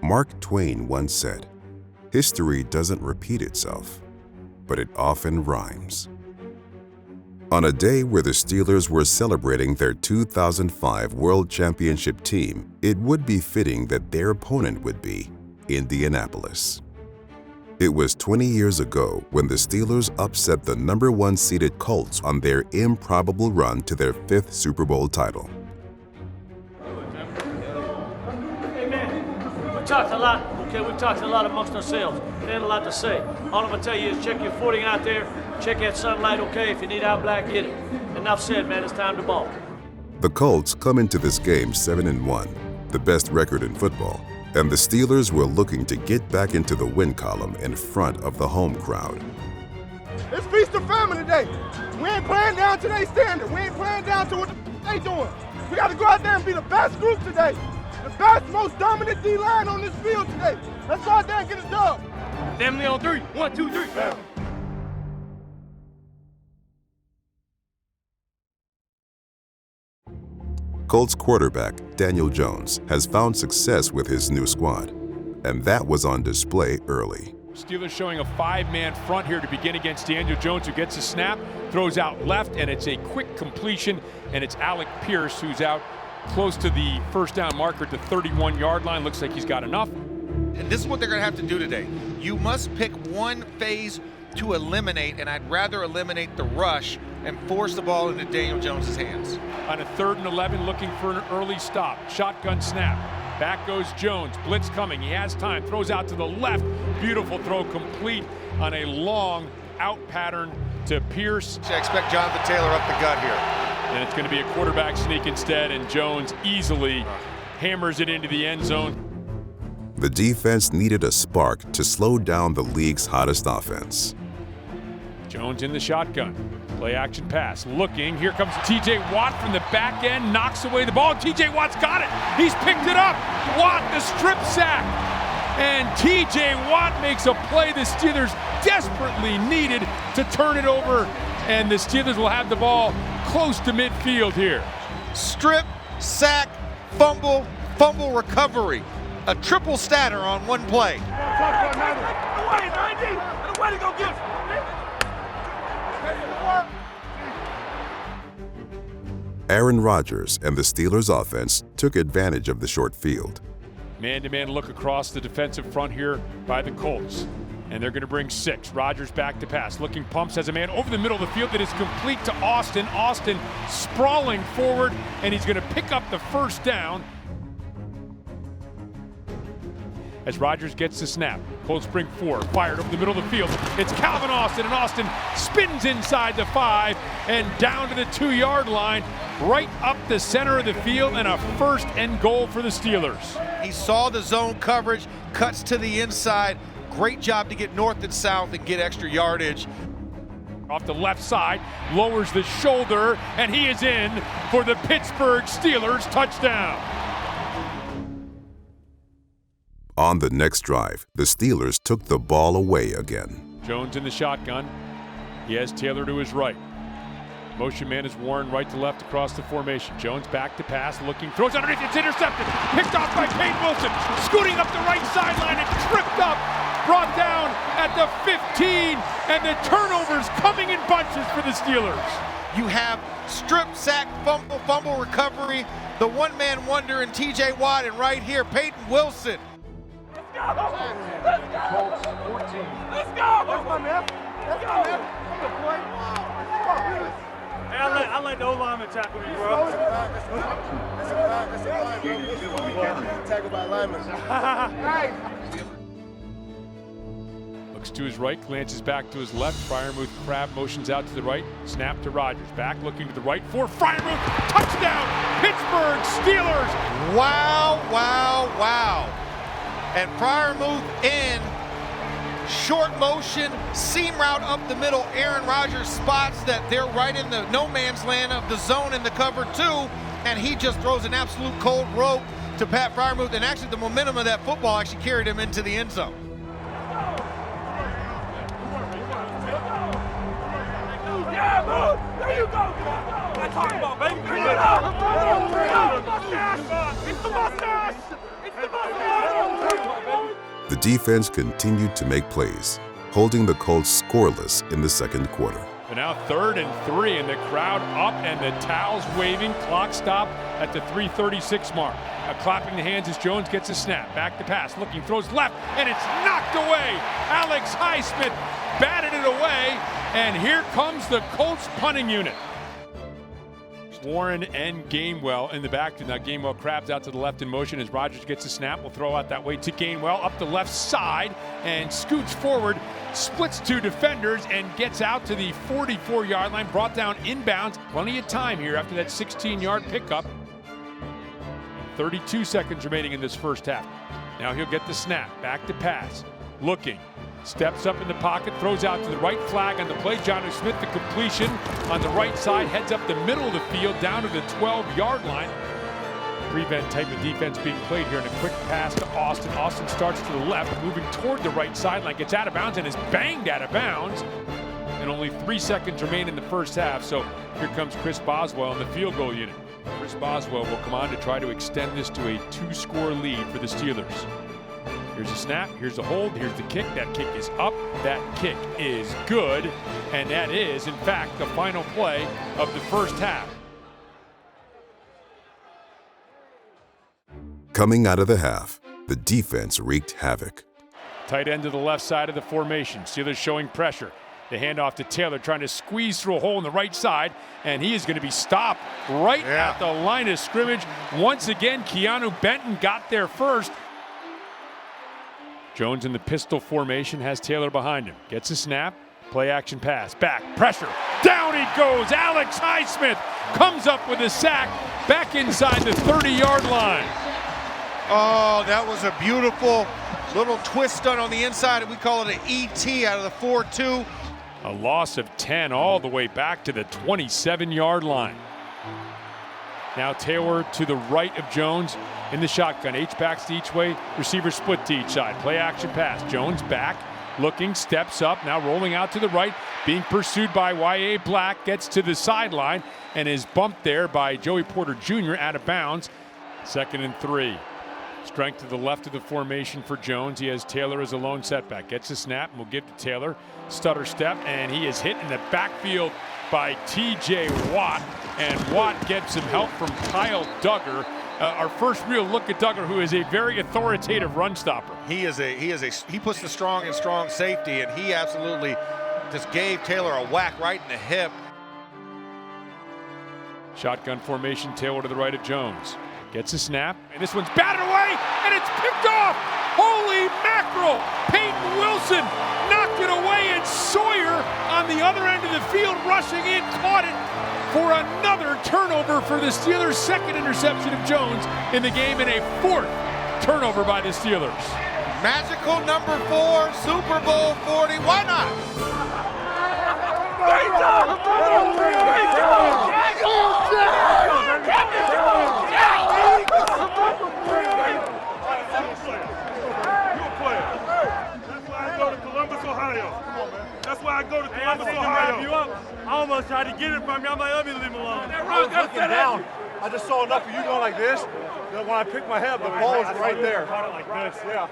Mark Twain once said, "History doesn't repeat itself, but it often rhymes." On a day where the Steelers were celebrating their 2005 World Championship team, it would be fitting that their opponent would be Indianapolis. It was 20 years ago when the Steelers upset the #1 seeded Colts on their improbable run to their 5th Super Bowl title. Hey man, we talked a lot, okay? We talked a lot amongst ourselves. There ain't a lot to say. All I'm gonna tell you is check your footing out there, check that sunlight, okay? If you need out black, get it. Enough said, man, it's time to ball. The Colts come into this game 7-1, the best record in football, and the Steelers were looking to get back into the win column in front of the home crowd. It's feast or famine today. We ain't playing down to their standard. We ain't playing down to what they doing. We got to go out there and be the best group today. The best, most dominant D-line on this field today. Let's go out there and get a dub. Family on three. 1, 2, 3. Bam. Colts quarterback Daniel Jones has found success with his new squad, and that was on display early. Steelers showing a 5-man front here to begin against Daniel Jones, who gets a snap, throws out left, and it's a quick completion, and it's Alec Pierce who's out close to the first down marker at the 31-yard line. Looks like he's got enough. And this is what they're going to have to do today. You must pick one phase to eliminate, and I'd rather eliminate the rush and force the ball into Daniel Jones' hands. On a 3rd and 11, looking for an early stop. Shotgun snap. Back goes Jones. Blitz coming. He has time. Throws out to the left. Beautiful throw, complete on a long out pattern to Pierce. I expect Jonathan Taylor up the gut here. And it's going to be a quarterback sneak instead, and Jones easily hammers it into the end zone. The defense needed a spark to slow down the league's hottest offense. Jones in the shotgun. Play action pass. Looking. Here comes TJ Watt from the back end. Knocks away the ball. TJ Watt's got it. He's picked it up. Watt, the strip sack. And TJ Watt makes a play the Steelers desperately needed to turn it over. And the Steelers will have the ball close to midfield here. Strip, sack, fumble, fumble recovery. A triple statter on one play. Way to go get it. Aaron Rodgers and the Steelers' offense took advantage of the short field. Man-to-man look across the defensive front here by the Colts. And they're going to bring 6. Rodgers back to pass. Looking, pumps, has a man over the middle of the field that is complete to Austin. Austin sprawling forward, and he's going to pick up the first down. As Rodgers gets the snap, Colts bring 4, fired over the middle of the field. It's Calvin Austin, and Austin spins inside the 5 and down to the 2-yard line, right up the center of the field, and a 1st and goal for the Steelers. He saw the zone coverage, cuts to the inside. Great job to get north and south and get extra yardage. Off the left side, lowers the shoulder, and he is in for the Pittsburgh Steelers touchdown. On the next drive, the Steelers took the ball away again. Jones in the shotgun. He has Taylor to his right. Motion man is Warren right to left across the formation. Jones back to pass, looking, throws underneath, it's intercepted. Picked off by Peyton Wilson, scooting up the right sideline and tripped up. Brought down at the 15, and the turnovers coming in bunches for the Steelers. You have strip, sack, fumble, fumble recovery, the one-man wonder in TJ Watt, and right here, Peyton Wilson. Let's go! Let's go! Colts 14. Let's go! That's my man. That's my man. Hey, I let the O-lineman tackle me, bro. That's a fact, bro. Tackled by linemen. Looks to his right, glances back to his left. Freiermuth Crab motions out to the right. Snap to Rodgers. Back looking to the right for Freiermuth. Touchdown! Pittsburgh Steelers! Wow, wow, wow. And Freiermuth in short motion, seam route up the middle. Aaron Rodgers spots that they're right in the no man's land of the zone in the cover 2, and he just throws an absolute cold rope to Pat Freiermuth, and actually the momentum of that football actually carried him into the end zone. Yeah, move! There you go! That's talking about, baby! Bring it up! It's the mustache! defense continued to make plays, holding the Colts scoreless in the second quarter. And now 3rd and 3, and the crowd up and the towels waving. Clock stop at the 3:36 mark. Clapping the hands as Jones gets a snap. Back to pass, looking, throws left, and it's knocked away. Alex Highsmith batted it away, and here comes the Colts punting unit. Warren and Gainwell in the backfield. Now Gainwell crabs out to the left in motion as Rodgers gets a snap. Will throw out that way to Gainwell up the left side and scoots forward, splits 2 defenders and gets out to the 44-yard line, brought down inbounds. Plenty of time here after that 16-yard pickup. 32 seconds remaining in this first half. Now he'll get the snap, back to pass, looking. Steps up in the pocket, throws out to the right, flag on the play. Jonnu Smith, the completion on the right side, heads up the middle of the field, down to the 12-yard line. Prevent type of defense being played here, and a quick pass to Austin. Austin starts to the left, moving toward the right sideline, gets out of bounds and is banged out of bounds. And only 3 seconds remain in the first half, so here comes Chris Boswell in the field goal unit. Chris Boswell will come on to try to extend this to a 2-score lead for the Steelers. Here's a snap, here's a hold, here's the kick. That kick is up, that kick is good, and that is, in fact, the final play of the first half. Coming out of the half, the defense wreaked havoc. Tight end to the left side of the formation. Steelers showing pressure. The handoff to Taylor, trying to squeeze through a hole in the right side, and he is going to be stopped right at the line of scrimmage. Once again, Keanu Benton got there first. Jones in the pistol formation has Taylor behind him. Gets a snap, play action pass, back, pressure, down he goes. Alex Highsmith comes up with a sack, back inside the 30-yard line. Oh, that was a beautiful little twist done on the inside. We call it an ET out of the 4-2. A loss of 10 all the way back to the 27-yard line. Now Taylor to the right of Jones in the shotgun. H-backs to each way, receivers split to each side. Play action pass. Jones back, looking, steps up, now rolling out to the right, being pursued by Y.A. Black, gets to the sideline and is bumped there by Joey Porter Jr. out of bounds. 2nd and 3. Strength to the left of the formation for Jones. He has Taylor as a lone setback. Gets a snap and will give to Taylor. Stutter step, and he is hit in the backfield by T.J. Watt. And Watt gets some help from Kyle Duggar. Our first real look at Duggar, who is a very authoritative run stopper. He puts the strong in strong safety, and he absolutely just gave Taylor a whack right in the hip. Shotgun formation, Taylor to the right of Jones. Gets a snap, and this one's batted away, and it's picked off! Holy mackerel! Peyton Wilson knocked it away, and Sawyer on the other end of the field rushing in, caught it for another turnover for the Steelers. 2nd interception of Jones in the game, and a 4th turnover by the Steelers. Magical number 4, Super Bowl 40, why not? That's why I go to Columbus, Ohio. I almost tried to get it from you. I'm like, let me leave him alone. I was looking down. I just saw enough of you going like this. Then when I picked my head, the ball was right there. Like this, yeah.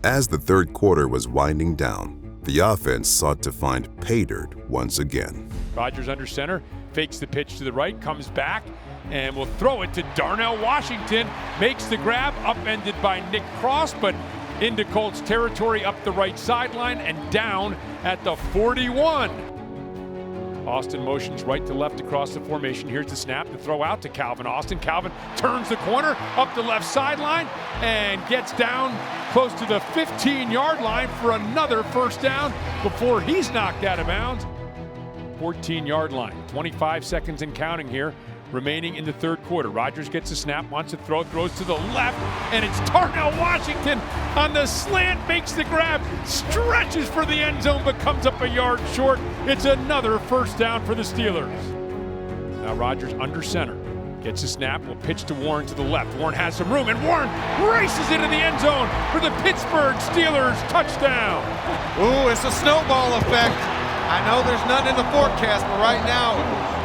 As the third quarter was winding down, the offense sought to find pay dirt once again. Rodgers under center, fakes the pitch to the right, comes back, and will throw it to Darnell Washington. Makes the grab, upended by Nick Cross, but into Colts territory up the right sideline and down at the 41. Austin motions right to left across the formation. Here's the snap, the throw out to Calvin Austin. Calvin turns the corner up the left sideline and gets down close to the 15-yard line for another first down before he's knocked out of bounds. 14-yard line, 25 seconds and counting here remaining in the third quarter. Rodgers gets a snap, wants to throw, throws to the left, and it's Darnell Washington on the slant, makes the grab, stretches for the end zone, but comes up a yard short. It's another first down for the Steelers. Now Rodgers under center, gets a snap, will pitch to Warren to the left. Warren has some room, and Warren races into the end zone for the Pittsburgh Steelers touchdown. Ooh, it's a snowball effect. I know there's none in the forecast, but right now,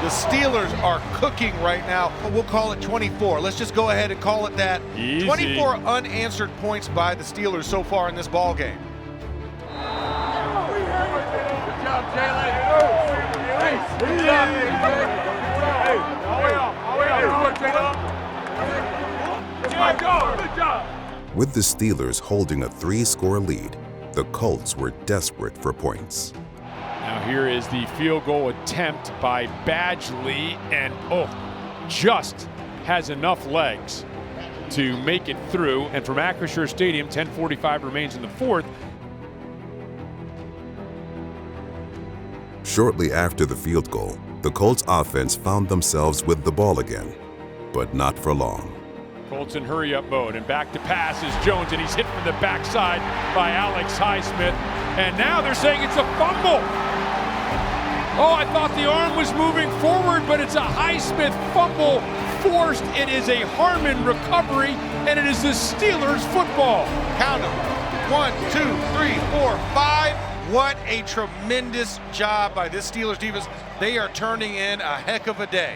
The Steelers are cooking right now. We'll call it 24. Let's just go ahead and call it that. Easy. 24 unanswered points by the Steelers so far in this ball game. Good job, Jalen. Good job. With the Steelers holding a 3-score lead, the Colts were desperate for points. Now here is the field goal attempt by Badgley, and just has enough legs to make it through. And from Acrisure Stadium, 10:45 remains in the fourth. Shortly after the field goal, the Colts offense found themselves with the ball again, but not for long. Colts in hurry-up mode, and back to pass is Jones, and he's hit from the backside by Alex Highsmith. And now they're saying it's a fumble. Oh, I thought the arm was moving forward, but it's a Highsmith fumble forced. It is a Harmon recovery, and it is the Steelers football. Count them. 1, 2, 3, 4, 5. What a tremendous job by this Steelers defense. They are turning in a heck of a day.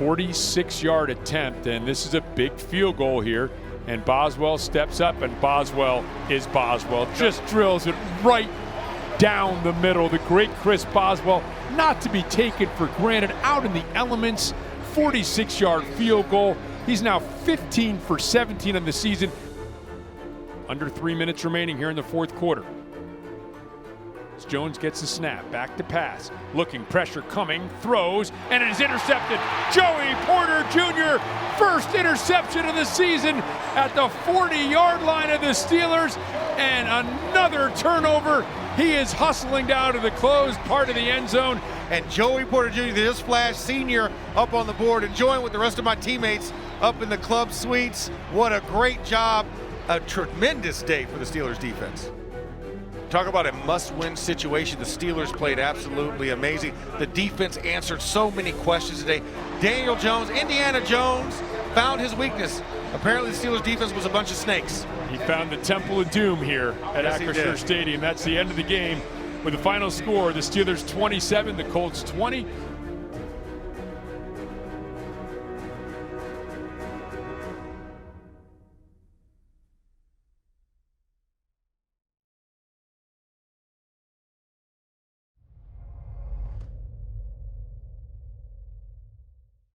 46-yard attempt, and this is a big field goal here. And Boswell steps up, and Boswell is Boswell. Just drills it right down the middle. The great Chris Boswell, not to be taken for granted, out in the elements. 46-yard field goal. He's now 15 for 17 on the season. Under 3 minutes remaining here in the fourth quarter. As Jones gets the snap, back to pass. Looking, pressure coming, throws, and it is intercepted. Joey Porter Jr., first interception of the season at the 40-yard line of the Steelers, and another turnover. He is hustling down to the closed part of the end zone. And Joey Porter Jr., the just flash senior, up on the board, enjoying with the rest of my teammates up in the club suites. What a great job. A tremendous day for the Steelers defense. Talk about a must-win situation. The Steelers played absolutely amazing. The defense answered so many questions today. Daniel Jones, Indiana Jones, found his weakness. Apparently the Steelers defense was a bunch of snakes. He found the Temple of Doom here at Acrisure Stadium. That's the end of the game. With the final score, the Steelers 27, the Colts 20.